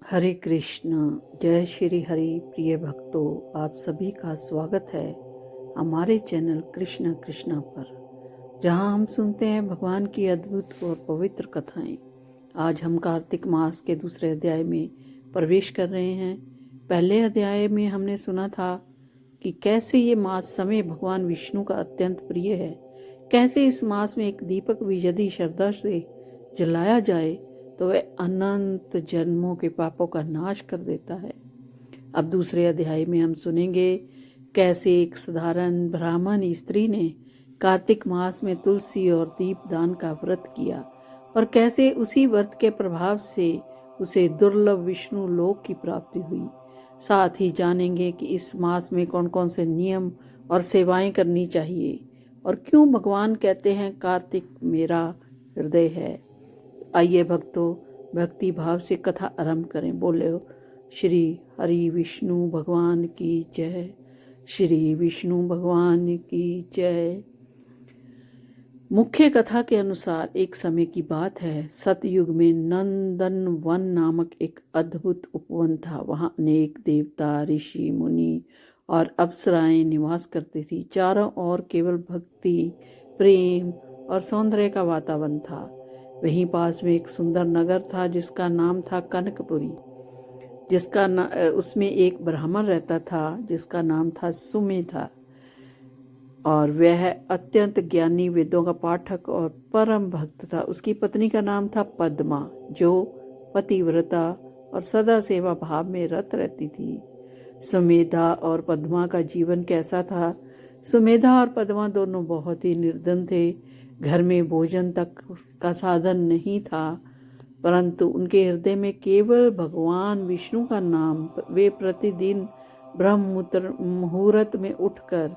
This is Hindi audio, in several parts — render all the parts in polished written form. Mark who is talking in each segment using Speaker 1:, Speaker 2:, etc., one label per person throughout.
Speaker 1: हरे कृष्ण। जय श्री हरि। प्रिय भक्तों, आप सभी का स्वागत है हमारे चैनल कृष्ण कृष्णा पर, जहां हम सुनते हैं भगवान की अद्भुत और पवित्र कथाएं। आज हम कार्तिक मास के दूसरे अध्याय में प्रवेश कर रहे हैं। पहले अध्याय में हमने सुना था कि कैसे ये मास समय भगवान विष्णु का अत्यंत प्रिय है, कैसे इस मास में एक दीपक भी यदि श्रद्धा से जलाया जाए तो वह अनंत जन्मों के पापों का नाश कर देता है। अब दूसरे अध्याय में हम सुनेंगे कैसे एक साधारण ब्राह्मण स्त्री ने कार्तिक मास में तुलसी और दीपदान का व्रत किया और कैसे उसी व्रत के प्रभाव से उसे दुर्लभ विष्णु लोक की प्राप्ति हुई। साथ ही जानेंगे कि इस मास में कौन कौन से नियम और सेवाएं करनी चाहिए और क्यों भगवान कहते हैं कार्तिक मेरा हृदय है। आइए भक्तों, भक्ति भाव से कथा आरंभ करें। बोले श्री हरि विष्णु भगवान की जय। श्री विष्णु भगवान की जय। मुख्य कथा के अनुसार एक समय की बात है। सतयुग में नंदन वन नामक एक अद्भुत उपवन था। वहां अनेक देवता, ऋषि, मुनि और अप्सराएं निवास करती थी। चारों ओर केवल भक्ति, प्रेम और सौंदर्य का वातावरण था। वहीं पास में एक सुंदर नगर था जिसका नाम था कनकपुरी। उसमें एक ब्राह्मण रहता था जिसका नाम था सुमेधा, और वह अत्यंत ज्ञानी, वेदों का पाठक और परम भक्त था। उसकी पत्नी का नाम था पद्मा, जो पतिव्रता और सदा सेवा भाव में रत रहती थी। सुमेधा और पद्मा का जीवन कैसा था? सुमेधा और पद्मा दोनों बहुत ही निर्धन थे। घर में भोजन तक का साधन नहीं था, परंतु उनके हृदय में केवल भगवान विष्णु का नाम। वे प्रतिदिन ब्रह्म मुहूर्त में उठकर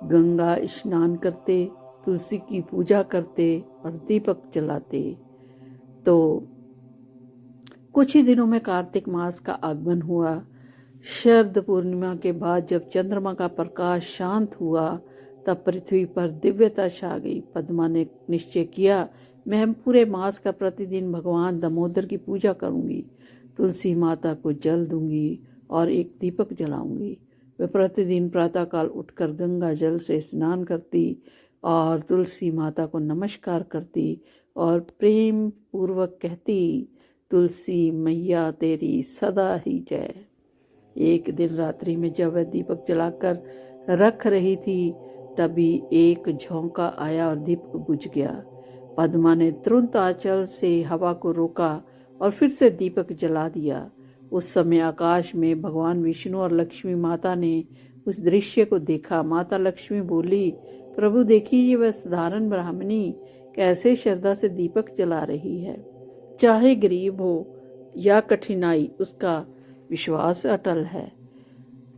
Speaker 1: गंगा स्नान करते, तुलसी की पूजा करते और दीपक जलाते। तो कुछ ही दिनों में कार्तिक मास का आगमन हुआ। शरद पूर्णिमा के बाद जब चंद्रमा का प्रकाश शांत हुआ, तब पृथ्वी पर दिव्यता छा गई। पद्मा ने निश्चय किया, मैं पूरे मास का प्रतिदिन भगवान दामोदर की पूजा करूंगी, तुलसी माता को जल दूंगी और एक दीपक जलाऊंगी। वह प्रतिदिन प्रातःकाल उठकर गंगा जल से स्नान करती और तुलसी माता को नमस्कार करती और प्रेम पूर्वक कहती, तुलसी मैया तेरी सदा ही जय। एक दिन रात्रि में जब वह दीपक जलाकर रख रही थी, तभी एक झोंका आया और दीपक बुझ गया। पद्मा ने तुरंत आंचल से हवा को रोका और फिर से दीपक जला दिया। उस समय आकाश में भगवान विष्णु और लक्ष्मी माता ने उस दृश्य को देखा। माता लक्ष्मी बोली, प्रभु देखिए, ये वह साधारण ब्राह्मणी कैसे श्रद्धा से दीपक जला रही है। चाहे गरीब हो या कठिनाई, उसका विश्वास अटल है।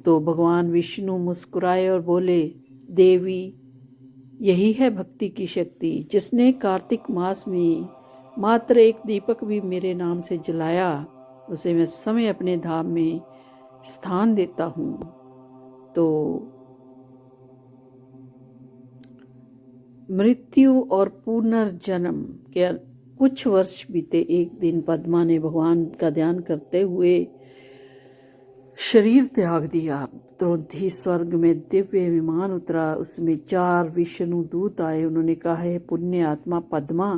Speaker 1: तो भगवान विष्णु मुस्कुराए और बोले, देवी, यही है भक्ति की शक्ति। जिसने कार्तिक मास में मात्र एक दीपक भी मेरे नाम से जलाया, उसे मैं समय अपने धाम में स्थान देता हूँ। तो मृत्यु और पुनर्जन्म के कुछ वर्ष बीते। एक दिन पद्मा ने भगवान का ध्यान करते हुए शरीर त्याग दिया। तुरंत ही स्वर्ग में दिव्य विमान उतरा। उसमें 4 विष्णु दूत आए। उन्होंने कहा, है पुण्य आत्मा पद्मा,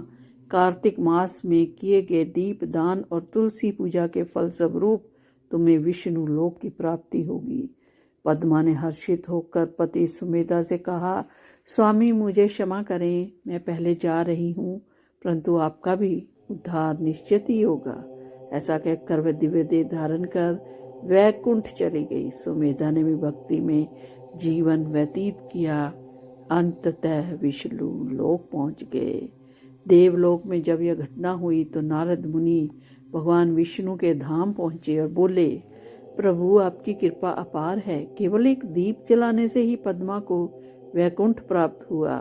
Speaker 1: कार्तिक मास में किए गए दीप दान और तुलसी पूजा के फल स्वरूप तुम्हें विष्णु लोक की प्राप्ति होगी। पद्मा ने हर्षित होकर पति सुमेधा से कहा, स्वामी मुझे क्षमा करें, मैं पहले जा रही हूँ, परंतु आपका भी उद्धार निश्चित ही होगा। ऐसा कहकर वह दिव्य देह धारण कर वैकुंठ चली गई। सुमेधा ने भी भक्ति में जीवन व्यतीत किया। अंततः विष्णु लोक पहुंच गए। देवलोक में जब यह घटना हुई तो नारद मुनि भगवान विष्णु के धाम पहुंचे और बोले, प्रभु आपकी कृपा अपार है। केवल एक दीप जलाने से ही पद्मा को वैकुंठ प्राप्त हुआ।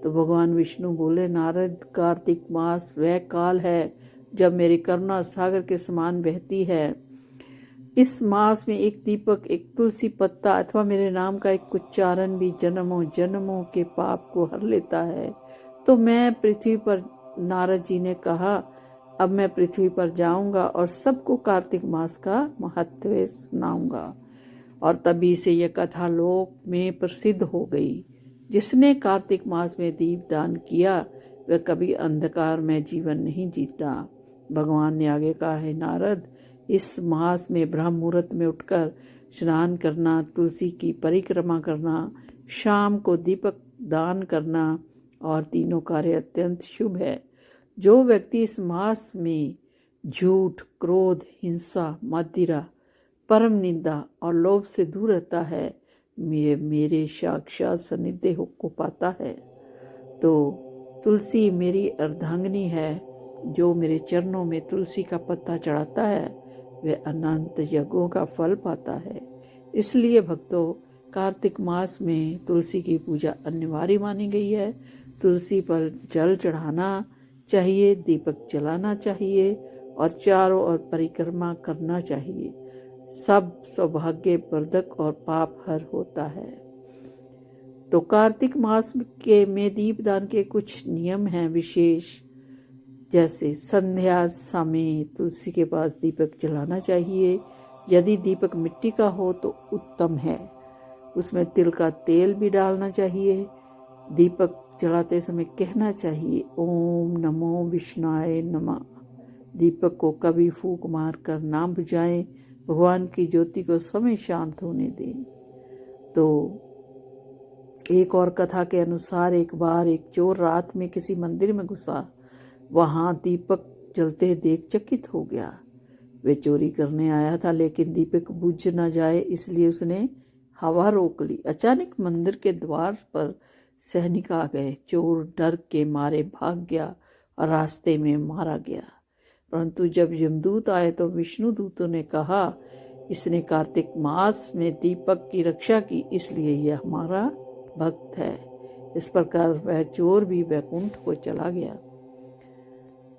Speaker 1: तो भगवान विष्णु बोले, नारद, कार्तिक मास वह काल है जब मेरी करुणा सागर के समान बहती है। इस मास में एक दीपक, एक तुलसी पत्ता अथवा मेरे नाम का एक उच्चारण भी जन्मों जन्मों के पाप को हर लेता है। तो मैं पृथ्वी पर, नारद जी ने कहा, अब मैं पृथ्वी पर जाऊंगा और सबको कार्तिक मास का महत्व सुनाऊंगा। और तभी से यह कथा लोक में प्रसिद्ध हो गई। जिसने कार्तिक मास में दीपदान किया वह कभी अंधकार में जीवन नहीं जीता। भगवान ने आगे कहा है, नारद, इस मास में ब्रह्म मुहूर्त में उठकर स्नान करना, तुलसी की परिक्रमा करना, शाम को दीपक दान करना और तीनों कार्य अत्यंत शुभ है। जो व्यक्ति इस मास में झूठ, क्रोध, हिंसा, मदिरा, परम निंदा और लोभ से दूर रहता है, मेरे साक्षात सानिध्य को पाता है। तो तुलसी मेरी अर्धांगिनी है। जो मेरे चरणों में तुलसी का पत्ता चढ़ाता है वह अनंत यज्ञों का फल पाता है। इसलिए भक्तों, कार्तिक मास में तुलसी की पूजा अनिवार्य मानी गई है। तुलसी पर जल चढ़ाना चाहिए, दीपक जलाना चाहिए और चारों ओर परिक्रमा करना चाहिए। सब सौभाग्यवर्धक और पाप हर होता है। तो कार्तिक मास के में दीपदान के कुछ नियम हैं विशेष, जैसे संध्या समय तुलसी के पास दीपक जलाना चाहिए। यदि दीपक मिट्टी का हो तो उत्तम है। उसमें तिल का तेल भी डालना चाहिए। दीपक जलाते समय कहना चाहिए, ओम नमो विष्णाय नमः। दीपक को कभी फूंक मार कर ना बुझाएं। भगवान की ज्योति को समय शांत होने दें। तो एक और कथा के अनुसार एक बार एक चोर रात में किसी मंदिर में घुसा। वहां दीपक जलते देख चकित हो गया। वे चोरी करने आया था, लेकिन दीपक बुझ न जाए इसलिए उसने हवा रोक ली। अचानक मंदिर के द्वार पर सैनिक आ गए। चोर डर के मारे भाग गया और रास्ते में मारा गया। परंतु जब यमदूत आए तो विष्णु दूतों ने कहा, इसने कार्तिक मास में दीपक की रक्षा की, इसलिए यह हमारा भक्त है। इस प्रकार वह चोर भी वैकुंठ को चला गया।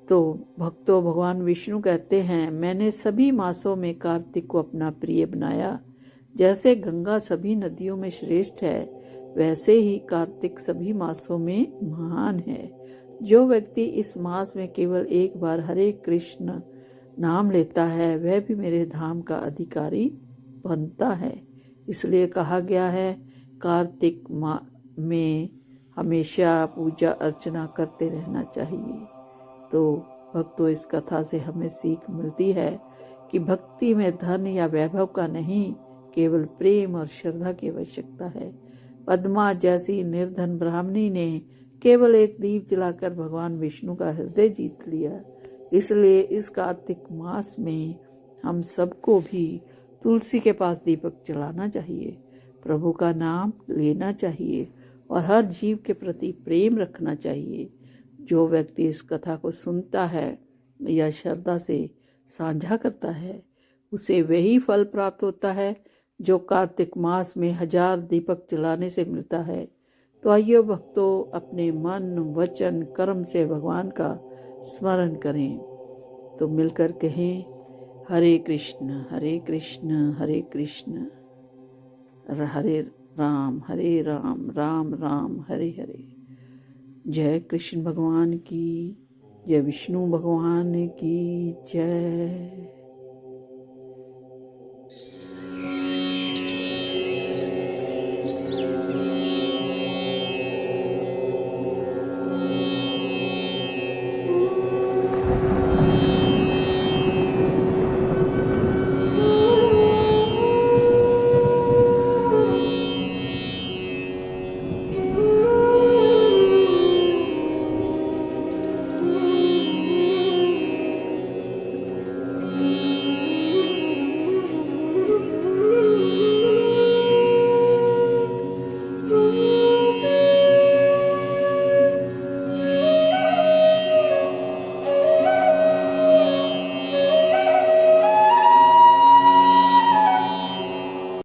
Speaker 1: तो भक्तों, भगवान विष्णु कहते हैं, मैंने सभी मासों में कार्तिक को अपना प्रिय बनाया। जैसे गंगा सभी नदियों में श्रेष्ठ है, वैसे ही कार्तिक सभी मासों में महान है। जो व्यक्ति इस मास में केवल एक बार हरे कृष्ण नाम लेता है वह भी मेरे धाम का अधिकारी बनता है। इसलिए कहा गया है, कार्तिक में हमेशा पूजा अर्चना करते रहना चाहिए। तो भक्तों, इस कथा से हमें सीख मिलती है कि भक्ति में धन या वैभव का नहीं, केवल प्रेम और श्रद्धा की आवश्यकता है। पद्मा जैसी निर्धन ब्राह्मणी ने केवल एक दीप जलाकर भगवान विष्णु का हृदय जीत लिया। इसलिए इस कार्तिक मास में हम सबको भी तुलसी के पास दीपक जलाना चाहिए, प्रभु का नाम लेना चाहिए और हर जीव के प्रति प्रेम रखना चाहिए। जो व्यक्ति इस कथा को सुनता है या श्रद्धा से साझा करता है, उसे वही फल प्राप्त होता है जो कार्तिक मास में 1000 दीपक जलाने से मिलता है। तो आइए भक्तों, अपने मन, वचन, कर्म से भगवान का स्मरण करें। तो मिलकर कहें, हरे कृष्ण हरे कृष्ण हरे कृष्ण हरे राम राम राम हरे हरे। जय कृष्ण भगवान की, जय विष्णु भगवान की जय।